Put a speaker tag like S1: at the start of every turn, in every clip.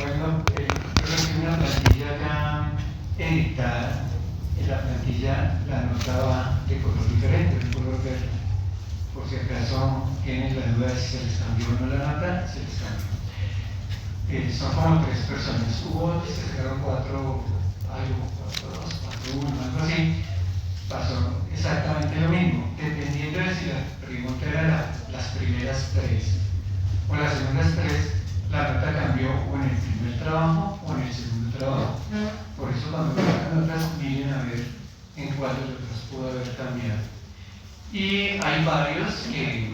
S1: bueno, yo recibí una plantilla ya editada. En la plantilla la nota va de color diferente, de color verde. Por si acaso tienen la duda de si se les cambió o no la nota, se les cambió. Son como 3 personas. Hubo, se sacaron 4, algo, 4, 2, 4, 1, algo así. Pasó exactamente lo mismo, dependiendo de si la pregunta era las primeras 3 o las segundas 3, la nota cambió o en el primer trabajo o en el segundo trabajo. Por eso cuando sacan notas, miren a ver en cuál de los dos pudo haber cambiado. Y hay varios que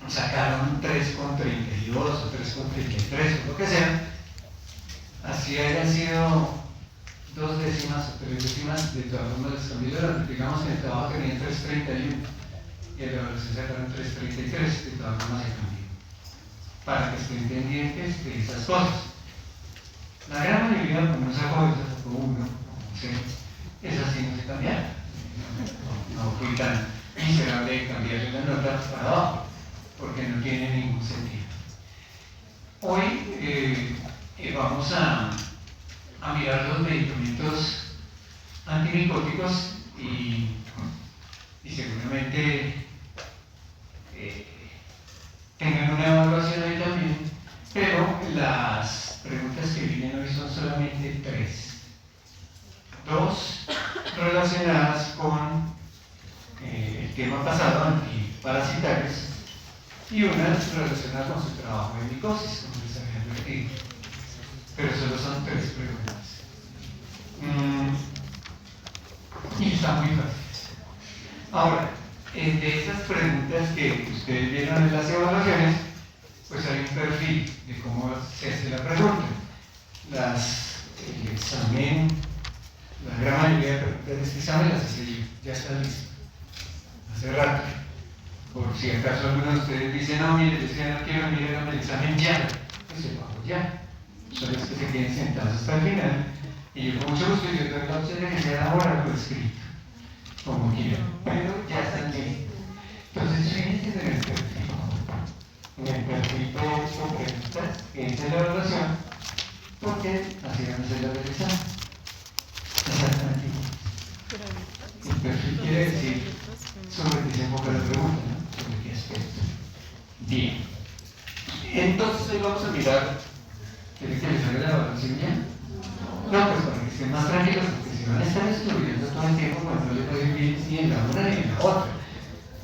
S1: sacaron 3,32 o 3,33 o lo que sea, así hayan sido 2 décimas o 3 décimas, de todas formas les cambió la nota. Digamos que en el trabajo tenían 3,31 y el evaluación sacaron 3,33, de todas formas se cambió, para que estén pendientes de esas cosas. La gran mayoría, como no sacó 1, no sé, esas sí no se cambiaron. No fui tan miserable de cambiarle la nota para abajo, porque no tiene ningún sentido. Hoy vamos a mirar los medicamentos antimicóticos y seguramente tengan una evaluación ahí también, pero las preguntas que vienen hoy son solamente 3. 2 relacionadas con el tema pasado, antiparasitarios, y una relacionada con su trabajo de micosis, como les había advertido. Pero solo son 3 preguntas. Y está muy fácil. Ahora, de esas preguntas que ustedes vieron en las evaluaciones, pues hay un perfil de cómo se hace la pregunta. El examen, la gran mayoría de preguntas de este examen las hice yo, ya está listo, hace rato. Por si acaso algunos de ustedes dicen, no, mire, yo ya no quiero mirar el examen ya, pues se lo hago ya. Son los que se queden sentados hasta el final, y yo con mucho gusto, yo doy la opción de que sea ahora lo escrito, como quieran, pero ya están listos. Entonces, fíjense en el perfil. En el perfil de preguntas, que es la evaluación, porque así van a ser las del examen. Exactamente igual. El perfil quiere decir sobre qué se enfoca la pregunta, ¿no? Sobre qué aspecto. Bien. Entonces, hoy vamos a mirar. ¿Quieren que les haga la evaluación ya? No, pues para que estén más tranquilos, porque si van a estar estudiando todo el tiempo, pues no les puede ir bien ni en la una ni en la otra.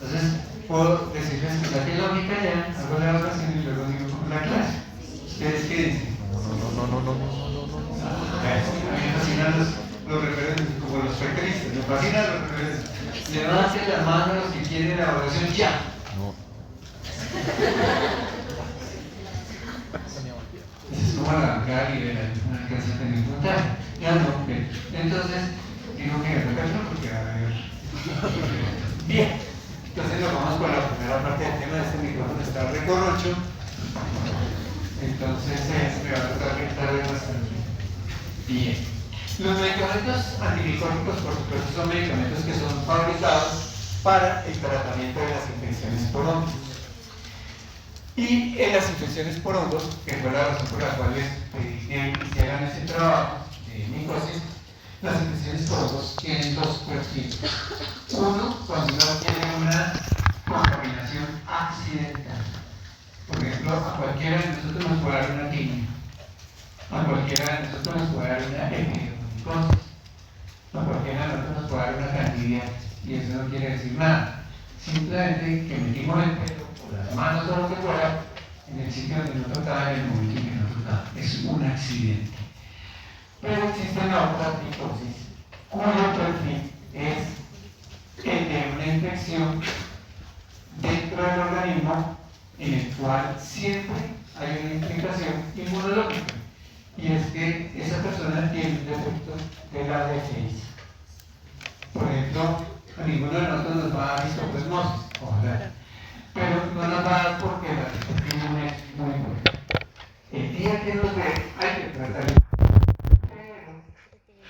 S1: Entonces, puedo decirles que saquen lógica ya, hago la evaluación y luego digo como la clase. ¿Ustedes qué dicen? No. A mí me fascinan los referentes, como los petristas, me fascinan los referentes. Levanten la mano los que quieren la evaluación ya. No. Es como arrancar y ver una alcanza a tener puntaje. Ya no, okay. Entonces, digo que arrancarlo porque va a haber. Bien, entonces nos vamos con la primera parte del tema. Este micrófono está recorrocho, entonces me va a tocar gritar bastante. Bien, los medicamentos antimicóticos, por supuesto, son medicamentos que son fabricados para el tratamiento de las infecciones por hongos. Y en las infecciones por hongos, que fue la razón por la cual hicieron ese trabajo de micosis, las infecciones por hongos tienen 2 perfiles. Uno, cuando uno tiene una contaminación accidental. Por ejemplo, a cualquiera de nosotros nos puede dar una tiña, a cualquiera de nosotros nos puede dar una epidemicosis, a cualquiera de nosotros nos puede dar una candidiasis, y eso no quiere decir nada. Simplemente que metimos el pelo o las manos o lo que fuera en el sitio donde no tocaba, en el momento en que no tocaba. Es un accidente. Pero existen otras micosis cuyo perfil es el de una infección dentro del organismo en el cual siempre hay una implicación inmunológica, y es que esa persona tiene un defecto de la defensa. Por ejemplo, a ninguno de nosotros nos va a dar histoplasmosis, ojalá, pero no nos va a dar porque la respuesta inmune es muy buena. El día que nos ve, hay que tratar, pero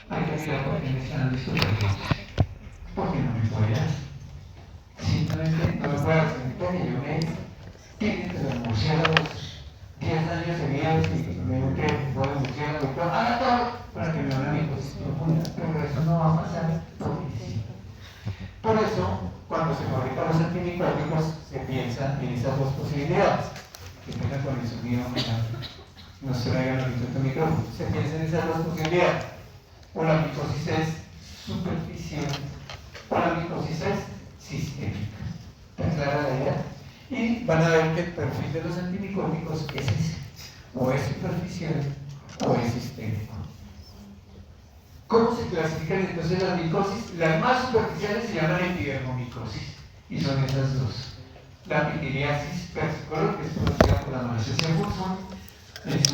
S1: hay que mirar por qué me están dando histoplasmosis, porque no me puede dar. Simplemente no me puede dar, porque yo me tiene que los murciélagos 10 años seguidos y me voy un murciélago, pero haga todo para que me haga micosis profunda, pero eso no va a pasar porque sí. Por eso, cuando se fabrican los antimicóticos, se piensa en esas dos posibilidades. Que tenga con el sonido, nos traigan ahorita el micrófono. Se piensa en esas dos posibilidades. O la micosis es superficial, o la micosis es sistémica. ¿Está clara la idea? Y van a ver que el perfil de los antimicóticos es ese. O es superficial o es sistémico. ¿Cómo se clasifican entonces las micosis? Las más superficiales se llaman epidermomicosis, y son esas dos. La pitiriasis versicolor, que es producida por la malacea Wilson, es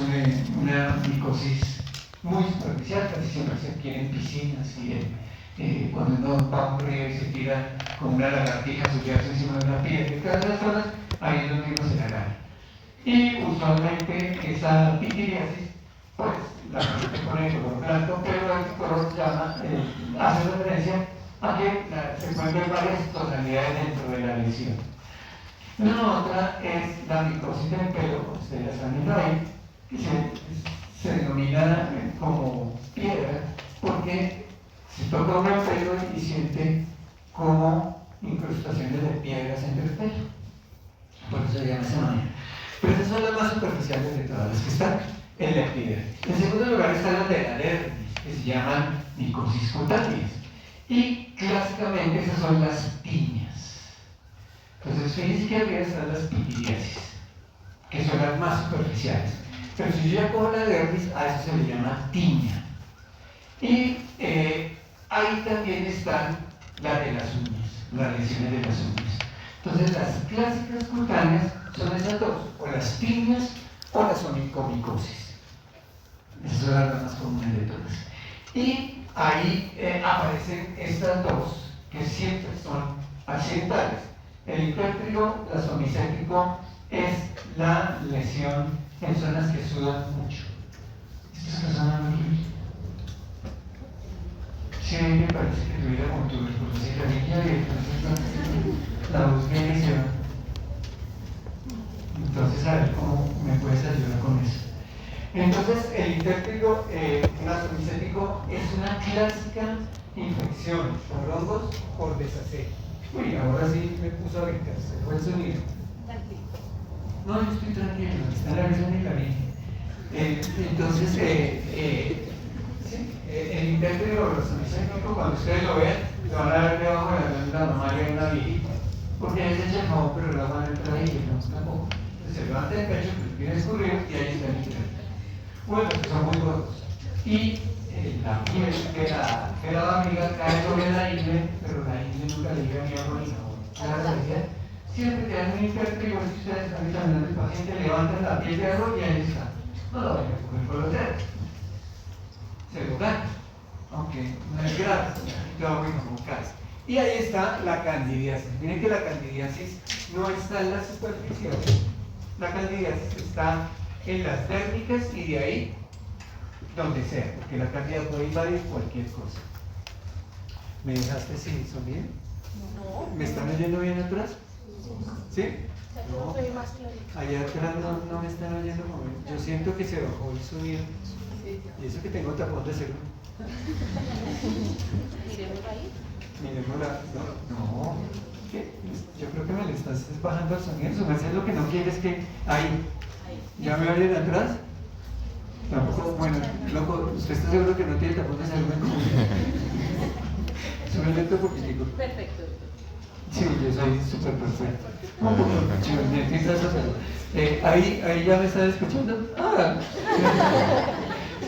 S1: una micosis muy superficial, casi siempre se adquiere en piscinas y cuando uno va a un río y se tira con una lagartija subirse encima de una piedra de cada una zona, ahí es donde uno se la gana. Y usualmente esa pitiriasis, pues la gente pone el color blanco, pero el color hace referencia a que se pueden ver varias tonalidades dentro de la lesión. La otra es la micosis del pelo, ustedes ya saben ahí, que se denomina como piedra, porque se toca un pelo y siente como incrustaciones de piedras entre el pelo. Por eso se llama de esa manera. Pero esas son las más superficiales de todas las que están en la epidermis. En segundo lugar están las de la dermis, que se llaman micosis cutáneas. Y clásicamente esas son las tiñas. Entonces, fíjense que arriba están las pitiriasis, que son las más superficiales. Pero si yo ya cojo la dermis, a eso se le llama tiña. Y ahí también están las de las uñas, las lesiones de las uñas. Entonces, las clásicas cutáneas son esas dos, o las tiñas o las onicomicosis. Esas son las más comunes de todas. Y ahí aparecen estas dos, que siempre son accidentales. El intertrigo, la somicétrico, es la lesión en zonas que sudan mucho. Estas que son horribles. Sí, me parece que tuviera como tuberculosis canilla y entonces la voz viene y se va. Entonces, a ver cómo me puedes ayudar con eso. Entonces, el intértrigo nasomicético es una clásica infección por hongos por deshacer. Uy, ahora sí me puso a brincar, se fue el sonido. Tranquilo. No, yo estoy tranquilo, está la visión y la vi. Entonces, el intértrigo nasomicético, cuando ustedes lo vean, lo van a ver debajo de la glándula mamaria de una viejita. Porque a veces ya no, pero la van a entrar ahí, no tampoco. Se levanta el pecho, que tiene escurrido y ahí está el intértrigo. Bueno, que son muy gordos. Y la piel de la barriga cae sobre la ingle, pero la ingle nunca le llega ni a morir. Siempre que hay un intértrigo, si ustedes están examinando al paciente, levantan la piel de algo y ahí está. No lo vayan a coger con los dedos. Se lo ganan. Aunque no es grave, lo voy a buscar. Y ahí está la candidiasis. Miren que la candidiasis no está en la superficie. La candidiasis está en las dérmicas y de ahí donde sea, porque la candida puede invadir cualquier cosa. ¿Me dejaste sin sonido? No. ¿Me están oyendo bien atrás? ¿Sí? No. Allá atrás no me están oyendo como yo siento que se bajó el sonido. Y eso que tengo tapón de seguro. ¿Miremos ahí? Miremosla. No. ¿Qué? Yo creo que me le estás bajando el sonido. Eso es lo que no quieres que... Ahí. ¿Ya me oyen atrás? Tampoco, bueno, loco, ¿usted está seguro que no tiene tapón de salud? Sube lento poquitico. Perfecto. Sí, yo soy súper perfecto. Ahí ya me están escuchando. Ah.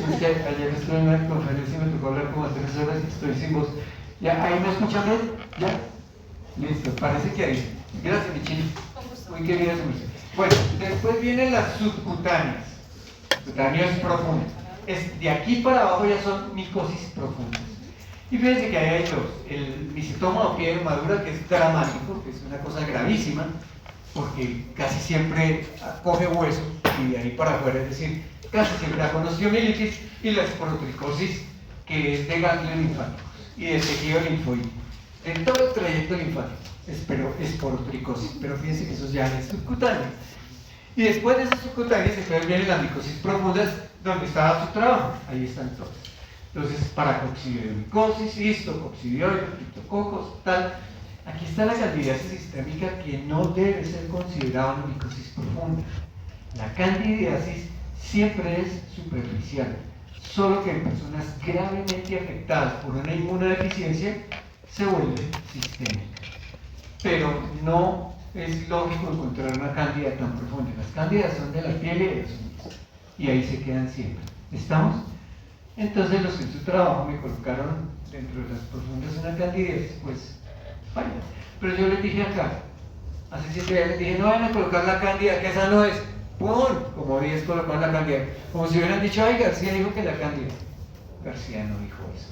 S1: Es que ayer estuve en una conferencia y me tocó hablar como 3 horas y estoy sin voz. ¿Ya? ¿Ahí me escuchan bien? ¿Ya? Listo, parece que ahí. Gracias, mi chino. Muy querida su merced. Bueno, después vienen las subcutáneas. Subcutáneas profundas. De aquí para abajo ya son micosis profundas. Y fíjense que ahí hay dos. El micetoma o piedra madura, que es dramático, que es una cosa gravísima, porque casi siempre coge hueso y de ahí para afuera, es decir, casi siempre la conostiomilitis, y la esporotricosis, que es de ganglios linfáticos y de tejido linfoide. En todo el trayecto linfático, esporotricosis, pero fíjense que eso ya es subcutáneo. Y después de esas subcutáneas, entonces vienen las micosis profundas, donde estaba su trabajo. Ahí están todas. Entonces, paracoccidioidomicosis, histococcidioides, criptococos, tal. Aquí está la candidiasis sistémica, que no debe ser considerada una micosis profunda. La candidiasis siempre es superficial, solo que en personas gravemente afectadas por una inmunodeficiencia se vuelve sistémica. Pero no es lógico encontrar una cándida tan profunda. Las cándidas son de la piel y de los uñas, y ahí se quedan siempre. ¿Estamos? Entonces los que en su trabajo me colocaron dentro de las profundas una candidiasis, pues falla. Pero yo les dije acá, hace 7 días les dije, no vayan a colocar la cándida, que esa no es. ¡Pum! Como 10 colocaron la cándida. Como si hubieran dicho, ay, García dijo que la cándida. García no dijo eso.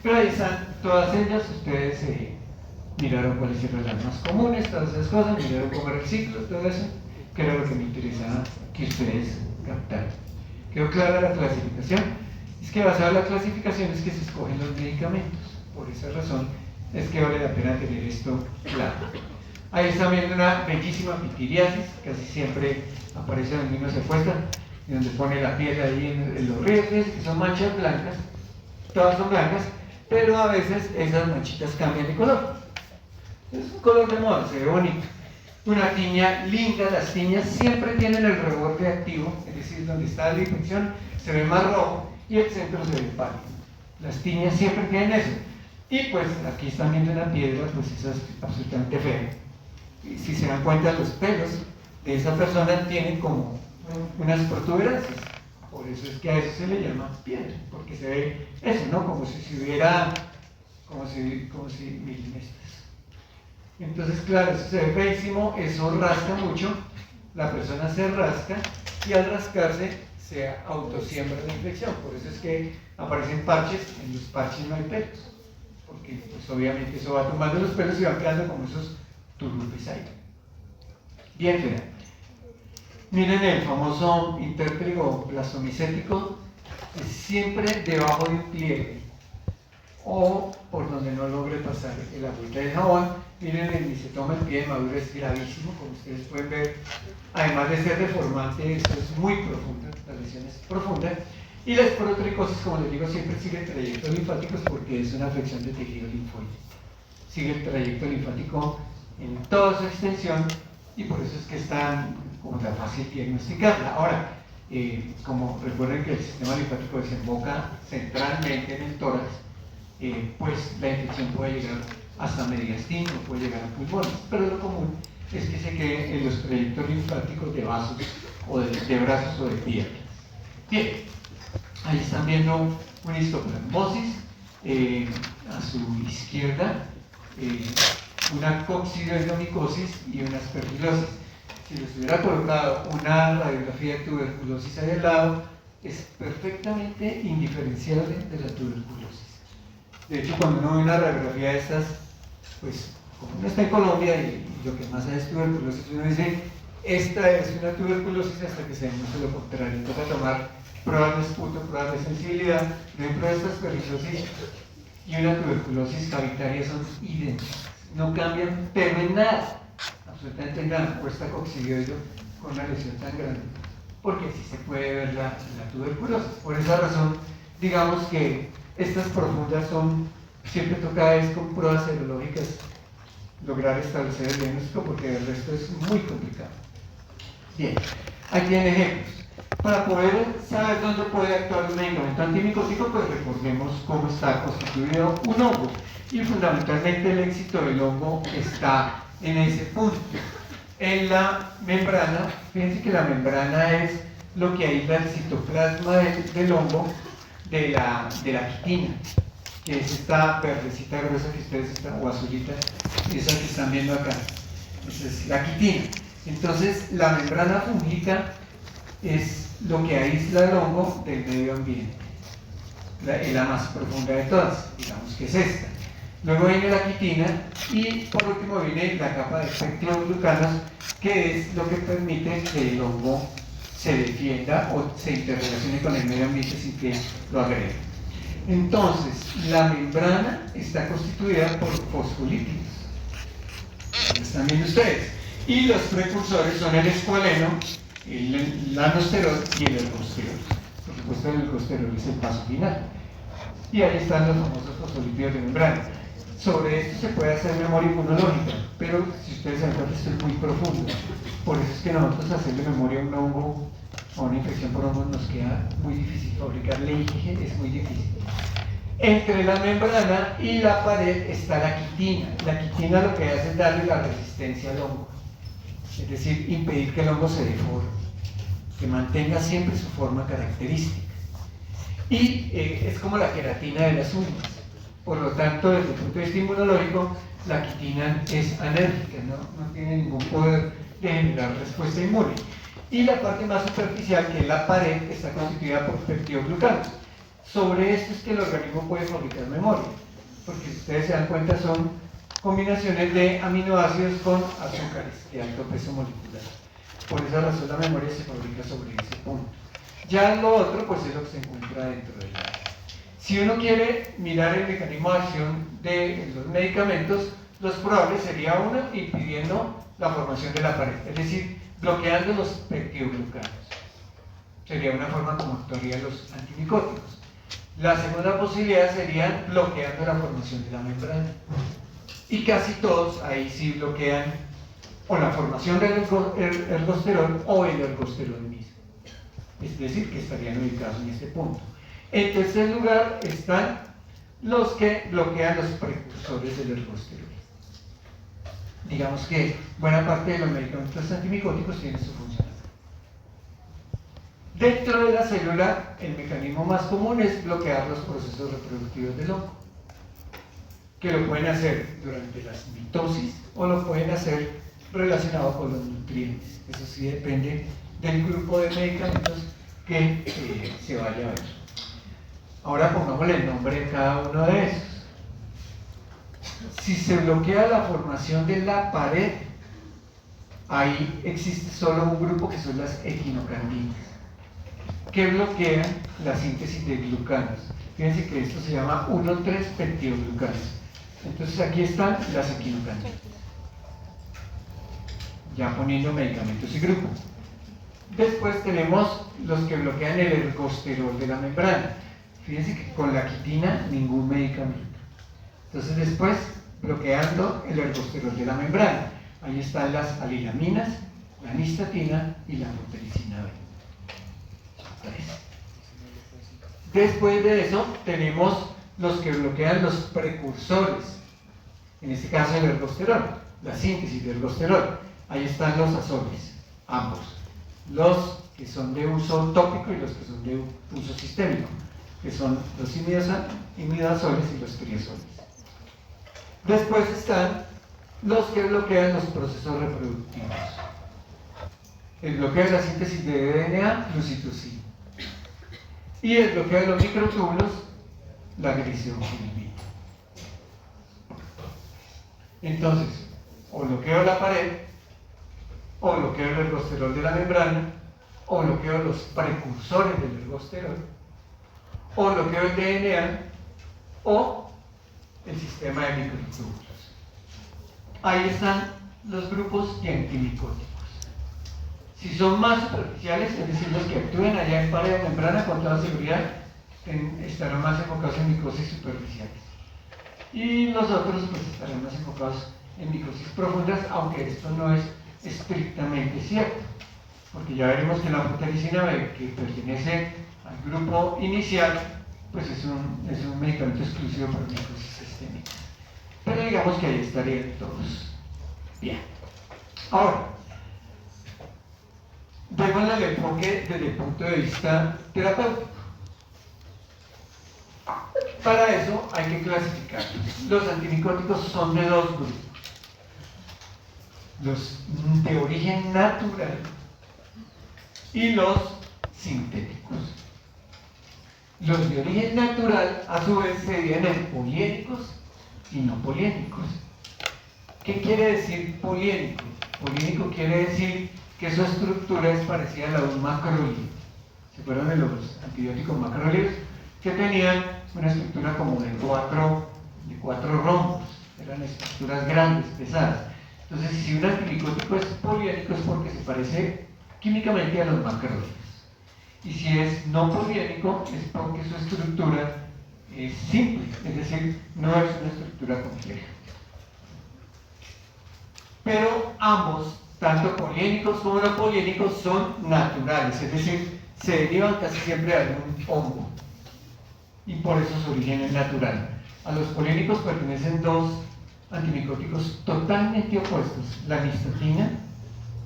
S1: Pero ahí están todas ellas, ustedes miraron cuáles eran las más comunes, todas esas cosas, miraron cómo era el ciclo, todo eso, que era lo que me interesaba que ustedes captaran. ¿Quedó clara la clasificación? Es que basada en la clasificación es que se escogen los medicamentos. Por esa razón es que vale la pena tener esto claro. Ahí están viendo una bellísima pitiriasis, casi siempre aparece donde uno se acuesta, y donde pone la piel ahí en los rieles, que son manchas blancas, todas son blancas, pero a veces esas manchitas cambian de color. Es un color de moda, se ve bonito. Una tiña linda, las tiñas siempre tienen el reborde activo, es decir, donde está la infección se ve más rojo y el centro se ve pálido. Las tiñas siempre tienen eso. Y pues aquí están viendo una piedra, pues eso es absolutamente feo. Y si se dan cuenta, los pelos de esa persona tienen como unas protuberancias. Por eso es que a eso se le llama piedra, porque se ve eso, ¿no? Como si hubiera, como si miren estas. Entonces, claro, eso se ve feísimo, eso rasca mucho, la persona se rasca y al rascarse se autosiembra la infección. Por eso es que aparecen parches, en los parches no hay pelos, porque pues obviamente eso va tomando los pelos y va quedando como esos turrupes ahí. Bien, fea. Miren el famoso intertrigo blastomicético, es siempre debajo de un pliegue o por donde no logre pasar el agüita del jabón. Miren el micetoma en pie de madura, es gravísimo, como ustedes pueden ver. Además de ser deformante, esto es muy profundo, la lesión es profunda. Y la esporotricosis, como les digo, siempre sigue trayectos linfáticos porque es una afección de tejido linfoide. Sigue el trayecto linfático en toda su extensión y por eso es que es tan fácil diagnosticarla. Ahora, como recuerden que el sistema linfático desemboca centralmente en el tórax, pues la infección puede llegar hasta mediastino, puede llegar a pulmones, pero lo común es que se quede en los trayectos linfáticos de vasos o de brazos o de piernas. Bien, ahí están viendo una histoplasmosis, a su izquierda una coccidioidomicosis y una aspergilosis. Si les hubiera colocado una radiografía de tuberculosis ahí al lado, es perfectamente indiferenciable de la tuberculosis. De hecho, cuando uno ve una radiografía de estas, pues como uno está en Colombia y lo que más hay es tuberculosis, uno dice, esta es una tuberculosis hasta que se demuestre lo contrario. Toca tomar pruebas de esputo, pruebas de sensibilidad. Dentro de esta aspergilosis y una tuberculosis cavitaria son idénticas, no cambian, pero en nada, absolutamente nada. Cuesta coccidioide con una lesión tan grande, porque así se puede ver la tuberculosis. Por esa razón, digamos que estas profundas son, siempre toca es con pruebas serológicas lograr establecer el diagnóstico, porque el resto es muy complicado. Bien, aquí tienen ejemplos. Para poder saber dónde puede actuar un medicamento antimicótico, pues recordemos cómo está constituido un hongo. Y fundamentalmente el éxito del hongo está en ese punto. En la membrana, fíjense que la membrana es lo que aísla el citoplasma del hongo de la quitina, que es esta verdecita gruesa que ustedes están, o azulita, esa que están viendo acá. Esa es la quitina. Entonces, la membrana fúngica es lo que aísla el hongo del medio ambiente. Es la más profunda de todas, digamos que es esta. Luego viene la quitina y por último viene la capa de pectinoglucanos, que es lo que permite que el hongo se defienda o se interrelacione con el medio ambiente sin que lo agregue. Entonces, la membrana está constituida por fosfolípidos. Están viendo ustedes. Y los precursores son el escualeno el lanosterol y el ergosterol. Por supuesto, el ergosterol es el paso final. Y ahí están los famosos fosfolípidos de membrana. Sobre esto se puede hacer memoria inmunológica, pero si ustedes se dan cuenta, esto es muy profundo. Por eso es que nosotros hacerle memoria a un hongo o una infección por hongos nos queda muy difícil. Fabricarle IgG es muy difícil. Entre la membrana y la pared está la quitina. La quitina lo que hace es darle la resistencia al hongo, es decir, impedir que el hongo se deforme, que mantenga siempre su forma característica. Y es como la queratina de las uñas. Por lo tanto, desde el punto de vista inmunológico, la quitina es anérgica, no tiene ningún poder de generar respuesta inmune. Y la parte más superficial, que es la pared, está constituida por peptidoglucanos. Sobre esto es que el organismo puede fabricar memoria, porque si ustedes se dan cuenta son combinaciones de aminoácidos con azúcares de alto peso molecular. Por esa razón la memoria se fabrica sobre ese punto. Ya lo otro pues es lo que se encuentra dentro del área. Si uno quiere mirar el mecanismo de acción de los medicamentos, los probables sería uno impidiendo la formación de la pared, es decir, bloqueando los peptidoglucanos. Sería una forma como actuarían los antimicóticos. La segunda posibilidad sería bloqueando la formación de la membrana. Y casi todos ahí sí bloquean o la formación del ergosterol o el ergosterol mismo. Es decir, que estarían ubicados en este punto. En tercer lugar están los que bloquean los precursores del ergosterol. Digamos que buena parte de los medicamentos antimicóticos tienen su función. Dentro de la célula, el mecanismo más común es bloquear los procesos reproductivos del hongo, que lo pueden hacer durante la mitosis o lo pueden hacer relacionado con los nutrientes. Eso sí depende del grupo de medicamentos que se vaya a ver. Ahora pongámosle el nombre a cada uno de esos. Si se bloquea la formación de la pared, ahí existe solo un grupo que son las equinocandinas, que bloquean la síntesis de glucanos. Fíjense que esto se llama 1,3-peptidoglucanos. Entonces aquí están las equinocandinas, ya poniendo medicamentos y grupos. Después tenemos los que bloquean el ergosterol de la membrana. Fíjense que con la quitina ningún medicamento. Entonces después, bloqueando el ergosterol de la membrana, ahí están las alilaminas, la nistatina y la anfotericina B. Después de eso tenemos los que bloquean los precursores, en este caso el ergosterol, la síntesis de ergosterol. Ahí están los azoles, ambos, los que son de uso tópico y los que son de uso sistémico, que son los imidazoles y los triazoles. Después están los que bloquean los procesos reproductivos. El bloqueo de la síntesis de DNA, lucitocina. Y el bloqueo de los microtúbulos, la glicerolina. Entonces, o bloqueo la pared, o bloqueo el ergosterol de la membrana, o bloqueo los precursores del ergosterol, o bloqueo el DNA, o el sistema de microtúbulos. Ahí están los grupos de antimicóticos. Si son más superficiales, es decir, los que actúen allá en pared o membrana, con toda seguridad estarán más enfocados en micosis superficiales. Y los otros pues estarán más enfocados en micosis profundas, aunque esto no es estrictamente cierto, porque ya veremos que la anfotericina B, que pertenece al grupo inicial, pues es un medicamento exclusivo para micosis sistémica. Pero digamos que ahí estarían todos. Bien. Ahora, vemos el enfoque desde el punto de vista terapéutico. Para eso hay que clasificarlos. Los antimicóticos son de dos grupos. Los de origen natural y los sintéticos. Los de origen natural, a su vez, se dividen en poliénicos y no poliénicos. ¿Qué quiere decir poliénico? Poliénico quiere decir que su estructura es parecida a la de un macróleo. ¿Se acuerdan de los antibióticos macróleos? Que tenían una estructura como de cuatro rombos. Eran estructuras grandes, pesadas. Entonces, si un antimicótico es poliénico es porque se parece químicamente a los macrólidos. Y si es no poliénico, es porque su estructura es simple, es decir, no es una estructura compleja. Pero ambos, tanto poliénicos como no poliénicos, son naturales, es decir, se derivan casi siempre de algún hongo. Y por eso su origen es natural. A los poliénicos pertenecen dos antimicóticos totalmente opuestos: la nistatina,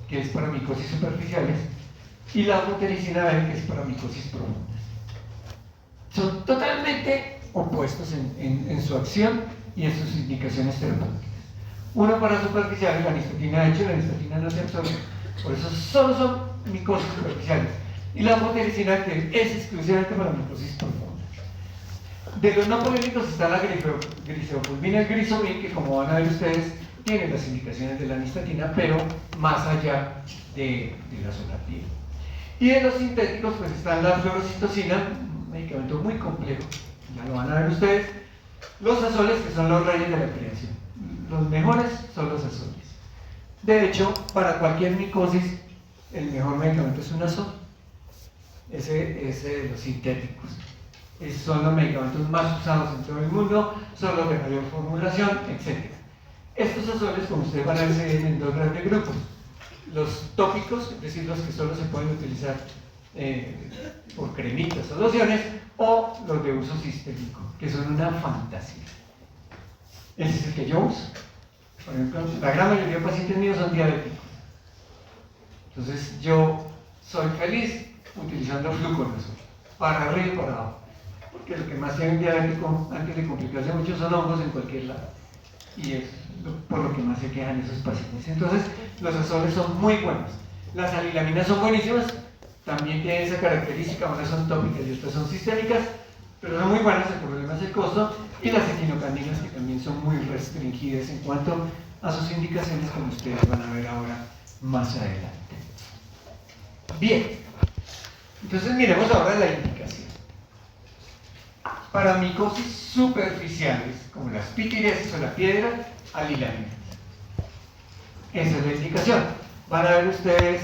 S1: que es para micosis superficiales, y la amphotericina B, que es para micosis profundas. Son totalmente opuestos en su acción y en sus indicaciones terapéuticas. Uno para superficiales, la nistatina, de hecho, la nistatina no se absorbe, por eso solo son micosis superficiales. Y la amphotericina, que es exclusivamente para micosis profundas. De los no poliénicos está la glicerofulmina, el grisomil, que como van a ver ustedes, tiene las indicaciones de la nistatina, pero más allá de la zona activa. Y de los sintéticos, pues están la fluorocitocina, un medicamento muy complejo, ya lo van a ver ustedes, los azoles, que son los reyes de la creación. Los mejores son los azoles. De hecho, para cualquier micosis, el mejor medicamento es un azol, ese de los sintéticos. Esos son los medicamentos más usados en todo el mundo, son los de mayor formulación, etc. Estos azoles, como ustedes van a ver, se dividen en dos grandes grupos: los tópicos, es decir, los que solo se pueden utilizar por cremitas o lociones, o los de uso sistémico, que son una fantasía. Ese es el que yo uso. Por ejemplo, la gran mayoría de pacientes míos son diabéticos. Entonces yo soy feliz utilizando fluconazol, para arriba y para abajo, porque lo que más tiene un diabético antes de complicarse mucho son hongos en cualquier lado, y es por lo que más se quejan esos pacientes. Entonces los azoles son muy buenos. Las alilaminas son buenísimas, también tienen esa característica, unas son tópicas y otras son sistémicas, pero son muy buenas, el problema es el costo. Y las equinocandinas, que también son muy restringidas en cuanto a sus indicaciones, como ustedes van a ver ahora más adelante. Bien, entonces miremos ahora la indicación. Para micosis superficiales, como las pitiriasis o la piedra, alilaminas. Esa es la indicación. Van a ver ustedes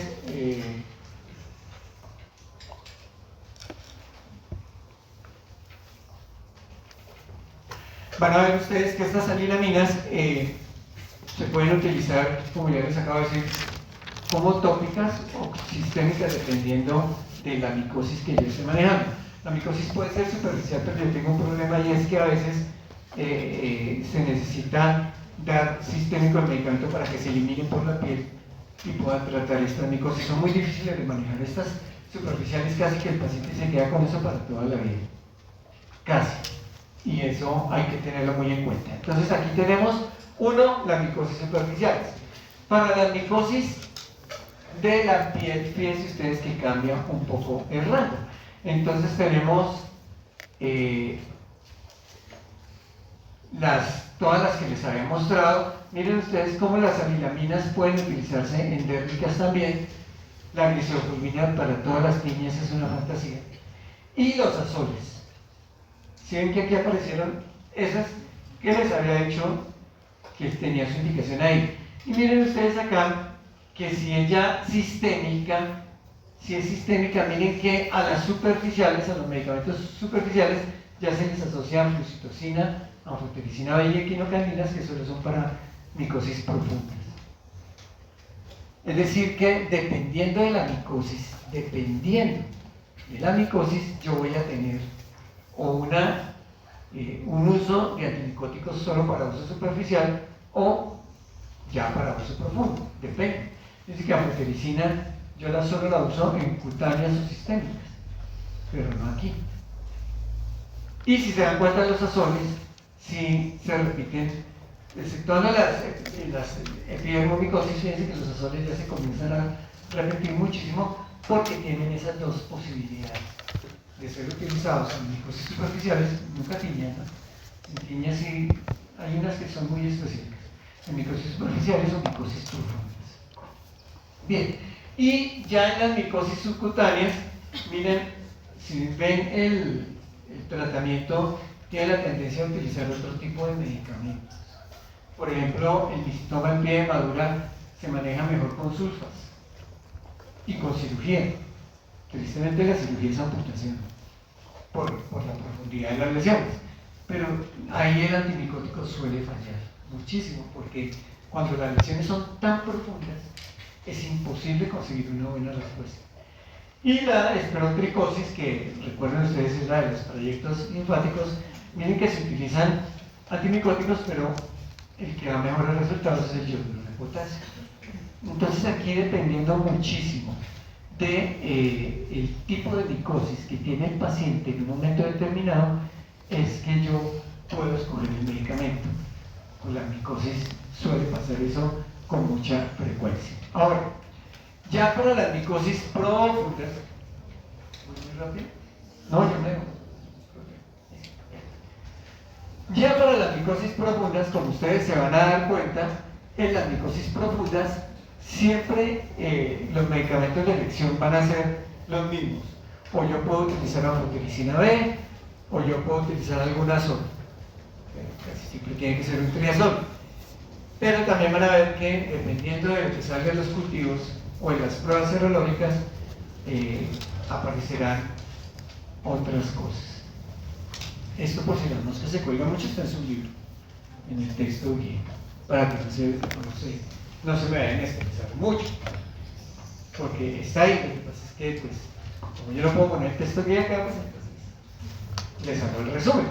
S1: que estas alilaminas se pueden utilizar, como ya les acabo de decir, como tópicas o sistémicas, dependiendo de la micosis que yo esté manejando. La micosis puede ser superficial, pero yo tengo un problema, y es que a veces se necesita dar sistémico el medicamento para que se eliminen por la piel y puedan tratar estas micosis. Son muy difíciles de manejar estas superficiales, casi que el paciente se queda con eso para toda la vida. Casi. Y eso hay que tenerlo muy en cuenta. Entonces aquí tenemos, uno, las micosis superficiales. Para las micosis de la piel, fíjense ustedes que cambia un poco el rango. Entonces tenemos todas las que les había mostrado. Miren ustedes cómo las amilaminas pueden utilizarse en dérmicas también. La glicerofulmina para todas las niñas es una fantasía. Y los azoles. Si ven que aquí aparecieron esas que les había dicho que tenía su indicación ahí. Y miren ustedes acá que si es ya sistémica, si es sistémica, miren que a las superficiales, a los medicamentos superficiales, ya se les asocia flucitocina, amphotericina B y equinocandinas, que solo son para micosis profundas. Es decir que dependiendo de la micosis, yo voy a tener o un uso de antimicóticos solo para uso superficial o ya para uso profundo, depende. Es decir que amphotericina yo solo la uso en cutáneas o sistémicas, pero no aquí. Y si se dan cuenta, los azoles sí se repiten, exceptuando las epidermomicosis. Fíjense que los azoles ya se comienzan a repetir muchísimo porque tienen esas dos posibilidades de ser utilizados en micosis superficiales, nunca tiñas, ¿no? En tiñas sí hay unas que son muy específicas, en micosis superficiales o micosis profundas. Bien, y ya en las micosis subcutáneas, miren, si ven el tratamiento, tiene la tendencia a utilizar otro tipo de medicamentos. Por ejemplo, el listoma en pie de madura se maneja mejor con sulfas. y con cirugía. Tristemente la cirugía es amputación por la profundidad de las lesiones, pero ahí el antimicótico suele fallar muchísimo, porque cuando las lesiones son tan profundas es imposible conseguir una buena respuesta. Y la esperotricosis, que recuerden ustedes es la de los trayectos linfáticos, miren que se utilizan antimicóticos, pero el que da mejores resultados es el yoduro de potasio. Entonces aquí, dependiendo muchísimo del tipo de micosis que tiene el paciente en un momento determinado, es que yo puedo escoger el medicamento. Con la micosis suele pasar eso con mucha frecuencia. Ahora, ya para las micosis profundas, muy rápido, no, yo me dejo. Ya para las micosis profundas, como ustedes se van a dar cuenta, en las micosis profundas siempre los medicamentos de elección van a ser los mismos. O yo puedo utilizar anfotericina B, o yo puedo utilizar algún azol. Casi siempre tiene que ser un triazol. Pero también van a ver que dependiendo de lo que salga en los cultivos o en las pruebas serológicas, aparecerán otras cosas. Esto, por si las moscas se cuelgan mucho, está en su libro, en el texto guía, para que no se me vayan a estresar mucho, porque está ahí. Lo que pasa es que, pues, como yo no puedo poner el texto guía acá, pues entonces les hago el resumen.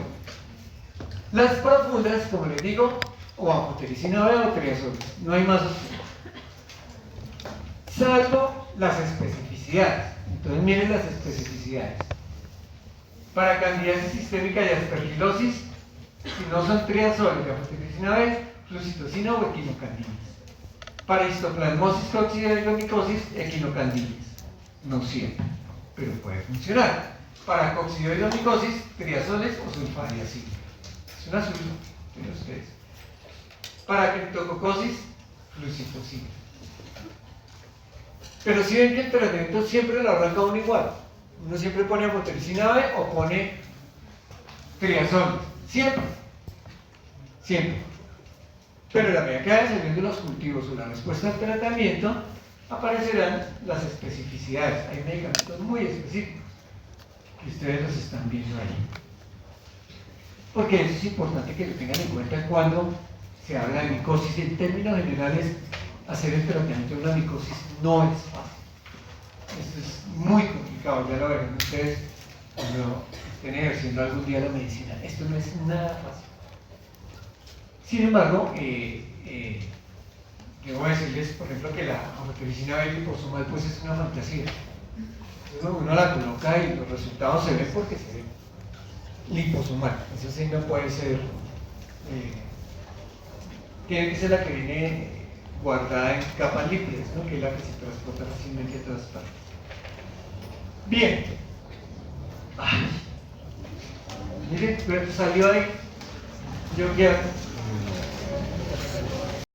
S1: Las profundas, como les digo, o anfotericina B o triazol, no hay más opciones, salvo las especificidades. Entonces miren las especificidades. Para candidiasis sistémica y aspergilosis, si no son triazol y anfotericina B, flucitocina o equinocandinas. Para histoplasmosis coccidioidomicosis, equinocandinas. No siempre, pero puede funcionar. Para coccidioidomicosis, triazoles o sulfadiazina. Es un asunto de ustedes. Para criptococosis, flucitocina. Pero si ven que el tratamiento siempre lo arranca uno igual. Uno siempre pone anfotericina B o pone triazol. Siempre. Siempre. Pero a la medida que vayan saliendo los cultivos o la respuesta al tratamiento, aparecerán las especificidades. Hay medicamentos muy específicos que ustedes los están viendo ahí. Porque eso es importante que lo tengan en cuenta cuando se habla de micosis. En términos generales, hacer el tratamiento de una micosis no es fácil. Esto es muy complicado, ya lo verán ustedes cuando estén ejerciendo algún día la medicina. Esto no es nada fácil. Sin embargo, debo decirles, por ejemplo, que la anfotericina B liposomal pues es una fantasía. Entonces uno la coloca y los resultados se ven porque se ven. Liposomal, eso sí no puede ser, tiene que ser la que viene guardada en capas lípidas, ¿no? Que es la que se transporta fácilmente a todas partes. Bien. Ay. Miren, salió ahí. Yo ya